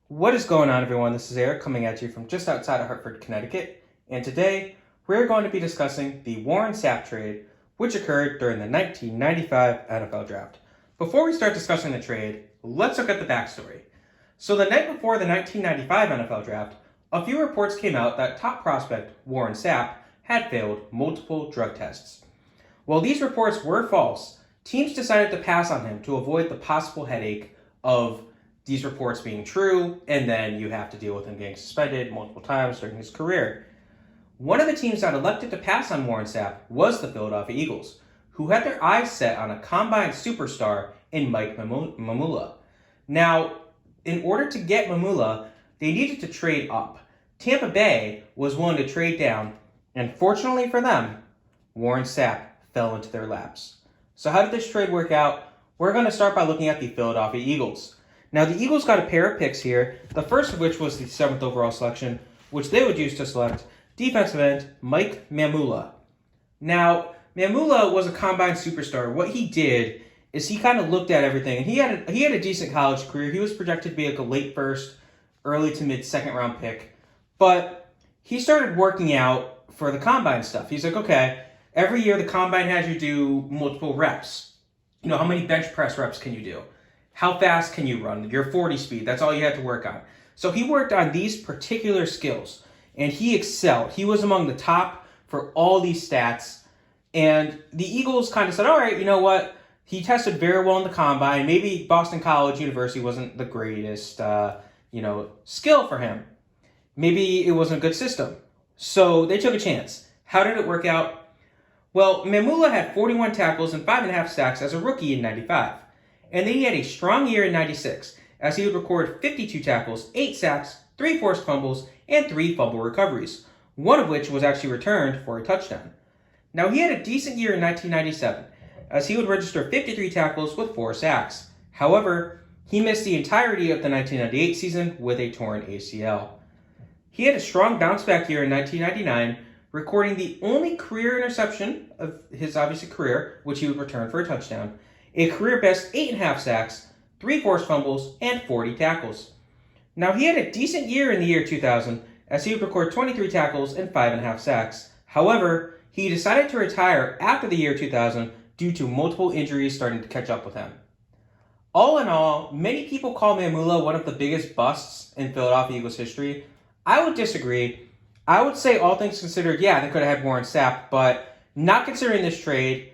What is going on, everyone? This is Eric coming at you from just outside of Hartford, Connecticut, and today we're going to be discussing the Warren Sapp trade, which occurred during the 1995 NFL Draft. Before we start discussing the trade, let's look at the backstory. So the night before the 1995 NFL Draft, a few reports came out that top prospect Warren Sapp had failed multiple drug tests. While these reports were false, teams decided to pass on him to avoid the possible headache of these reports being true, and then you have to deal with him getting suspended multiple times during his career. One of the teams that elected to pass on Warren Sapp was the Philadelphia Eagles, who had their eyes set on a combine superstar in Mike Mamula. Now, in order to get Mamula, they needed to trade up. Tampa Bay was willing to trade down, and fortunately for them, Warren Sapp fell into their laps. So how did this trade work out? We're going to start by looking at the Philadelphia Eagles. Now, the Eagles got a pair of picks here, the first of which was the 7th overall selection, which they would use to select defensive end Mike Mamula. Now, Mamula was a combine superstar. What he did is he kind of looked at everything, and he had a decent college career. He was projected to be like a late first, early to mid second round pick, but he started working out for the combine stuff. He's like, okay, every year the combine has you do multiple reps. You know, how many bench press reps can you do? How fast can you run? Your 40 speed, that's all you had to work on. So he worked on these particular skills, and he excelled. He was among the top for all these stats, and the Eagles kind of said, all right, you know what? He tested very well in the combine. Maybe Boston College University wasn't the greatest, skill for him. Maybe it wasn't a good system. So they took a chance. How did it work out? Well, Mamula had 41 tackles and 5.5 sacks as a rookie in 95. And then he had a strong year in 96, as he would record 52 tackles, 8 sacks, 3 forced fumbles, and 3 fumble recoveries, one of which was actually returned for a touchdown. Now, he had a decent year in 1997, as he would register 53 tackles with 4 sacks. However, he missed the entirety of the 1998 season with a torn ACL. He had a strong bounce-back year in 1999, recording the only career interception of his obviously career, which he would return for a touchdown, a career-best 8.5 sacks, 3 forced fumbles, and 40 tackles. Now, he had a decent year in the year 2000, as he would record 23 tackles and 5.5 sacks. However, he decided to retire after the year 2000 due to multiple injuries starting to catch up with him. All in all, many people call Mamula one of the biggest busts in Philadelphia Eagles history. I would disagree. I would say, all things considered, yeah, they could have had Warren Sapp, but not considering this trade,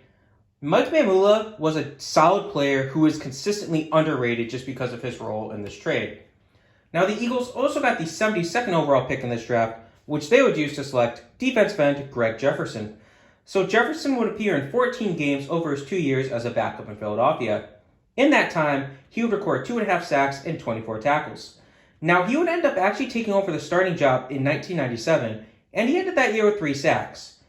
Mike Mamula was a solid player who is consistently underrated just because of his role in this trade. Now, the Eagles also got the 72nd overall pick in this draft, which they would use to select defensive end Greg Jefferson. So Jefferson would appear in 14 games over his 2 years as a backup in Philadelphia. In that time, he would record 2.5 sacks and 24 tackles. Now, he would end up actually taking over the starting job in 1997, and he ended that year with 3 sacks.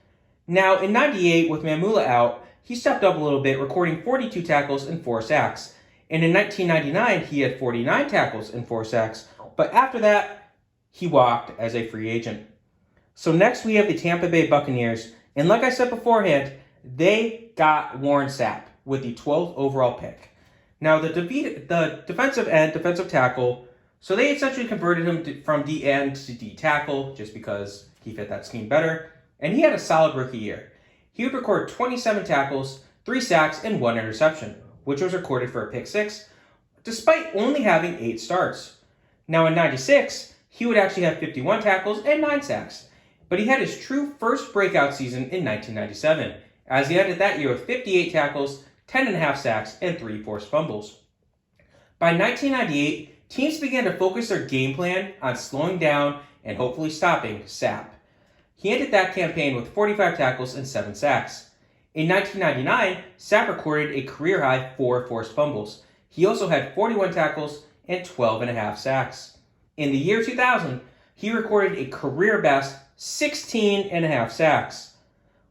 Now, in 98, with Mamula out, he stepped up a little bit, recording 42 tackles and 4 sacks. And in 1999, he had 49 tackles and 4 sacks. But after that, he walked as a free agent. So next we have the Tampa Bay Buccaneers. And like I said beforehand, they got Warren Sapp with the 12th overall pick. Now, the defensive tackle, so they essentially converted him from D end to D tackle just because he fit that scheme better. And he had a solid rookie year. He would record 27 tackles, 3 sacks, and 1 interception, which was recorded for a pick 6, despite only having 8 starts. Now in 96, he would actually have 51 tackles and 9 sacks, but he had his true first breakout season in 1997, as he ended that year with 58 tackles, 10.5 sacks, and 3 forced fumbles. By 1998, teams began to focus their game plan on slowing down and hopefully stopping Sapp. He ended that campaign with 45 tackles and 7 sacks. In 1999, Sapp recorded a career-high 4 forced fumbles. He also had 41 tackles and 12.5 sacks. In the year 2000, he recorded a career-best 16.5 sacks,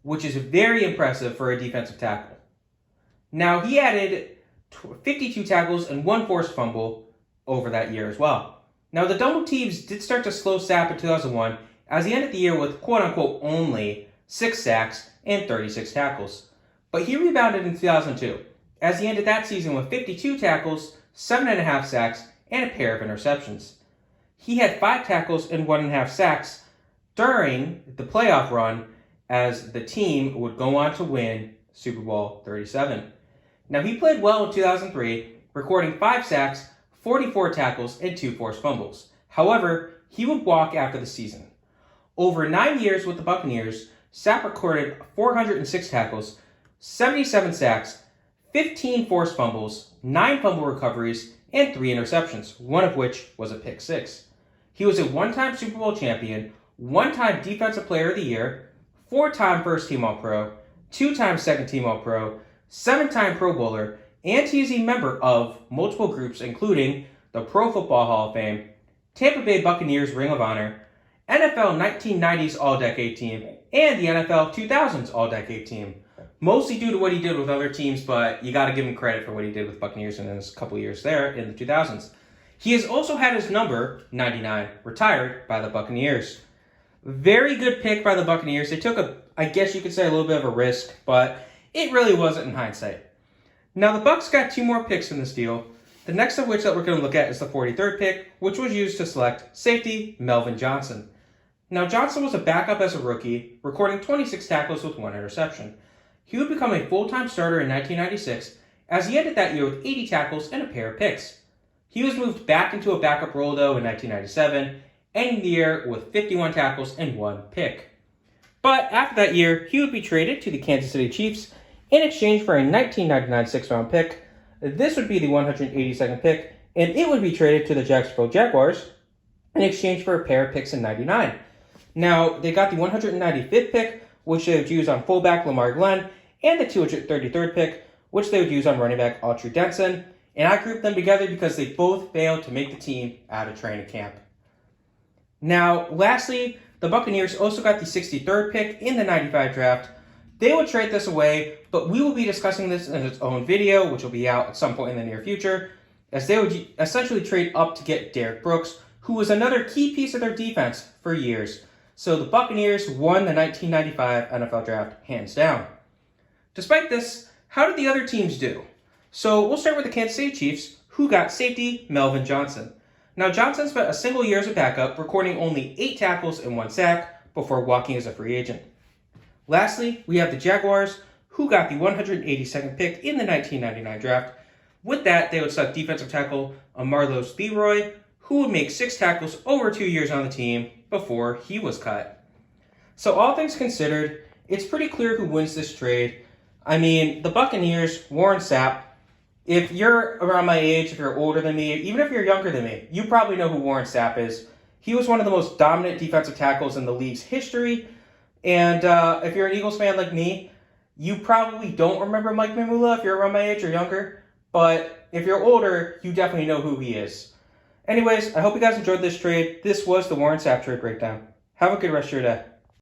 which is very impressive for a defensive tackle. Now, he added 52 tackles and 1 forced fumble over that year as well. Now, the double teams did start to slow Sapp in 2001, as he ended the year with quote-unquote only 6 sacks and 36 tackles. But he rebounded in 2002, as he ended that season with 52 tackles, 7.5 sacks, and a pair of interceptions. he had 5 tackles and 1.5 sacks during the playoff run as the team would go on to win Super Bowl 37. Now, he played well in 2003, recording 5 sacks, 44 tackles, and 2 forced fumbles. However, he would walk after the season. Over 9 years with the Buccaneers, Sapp recorded 406 tackles, 77 sacks, 15 forced fumbles, 9 fumble recoveries, and 3 interceptions, one of which was a pick 6. He was a 1-time Super Bowl champion, 1-time Defensive Player of the Year, 4-time First Team All-Pro, 2-time Second Team All-Pro, 7-time Pro Bowler, and he is a member of multiple groups including the Pro Football Hall of Fame, Tampa Bay Buccaneers Ring of Honor, NFL 1990s All-Decade Team, and the NFL 2000s All-Decade Team. Mostly due to what he did with other teams, but you got to give him credit for what he did with Buccaneers in his couple years there in the 2000s. He has also had his number, 99, retired by the Buccaneers. Very good pick by the Buccaneers. They took I guess you could say, a little bit of a risk, but it really wasn't in hindsight. Now, the Bucs got 2 more picks in this deal, the next of which that we're going to look at is the 43rd pick, which was used to select safety Melvin Johnson. Now, Johnson was a backup as a rookie, recording 26 tackles with 1 interception. He would become a full-time starter in 1996, as he ended that year with 80 tackles and a pair of picks. He was moved back into a backup role, though, in 1997, ending the year with 51 tackles and 1 pick. But after that year, he would be traded to the Kansas City Chiefs in exchange for a 1999 6th-round pick. This would be the 182nd pick, and it would be traded to the Jacksonville Jaguars in exchange for a pair of picks in 99. Now, they got the 195th pick, which they would use on fullback Lamar Glenn, and the 233rd pick, which they would use on running back Autry Denson. And I grouped them together because they both failed to make the team out of training camp. Now, lastly, the Buccaneers also got the 63rd pick in the 95 draft. They would trade this away, but we will be discussing this in its own video, which will be out at some point in the near future, as they would essentially trade up to get Derrick Brooks, who was another key piece of their defense for years. So the Buccaneers won the 1995 NFL Draft hands down. Despite this, how did the other teams do? So we'll start with the Kansas City Chiefs, who got safety Melvin Johnson. Now, Johnson spent a single year as a backup, recording only 8 tackles and 1 sack before walking as a free agent. Lastly, we have the Jaguars, who got the 182nd pick in the 1999 draft. With that, they would select defensive tackle Marlos Leroy, who would make 6 tackles over 2 years on the team before he was cut. So all things considered, it's pretty clear who wins this trade. I mean, the Buccaneers, Warren Sapp. If you're around my age, if you're older than me, even if you're younger than me, you probably know who Warren Sapp is. He was one of the most dominant defensive tackles in the league's history. And if you're an Eagles fan like me, you probably don't remember Mike Mamula if you're around my age or younger. But if you're older, you definitely know who he is. Anyways, I hope you guys enjoyed this trade. This was the Warren Sapp trade breakdown. Have a good rest of your day.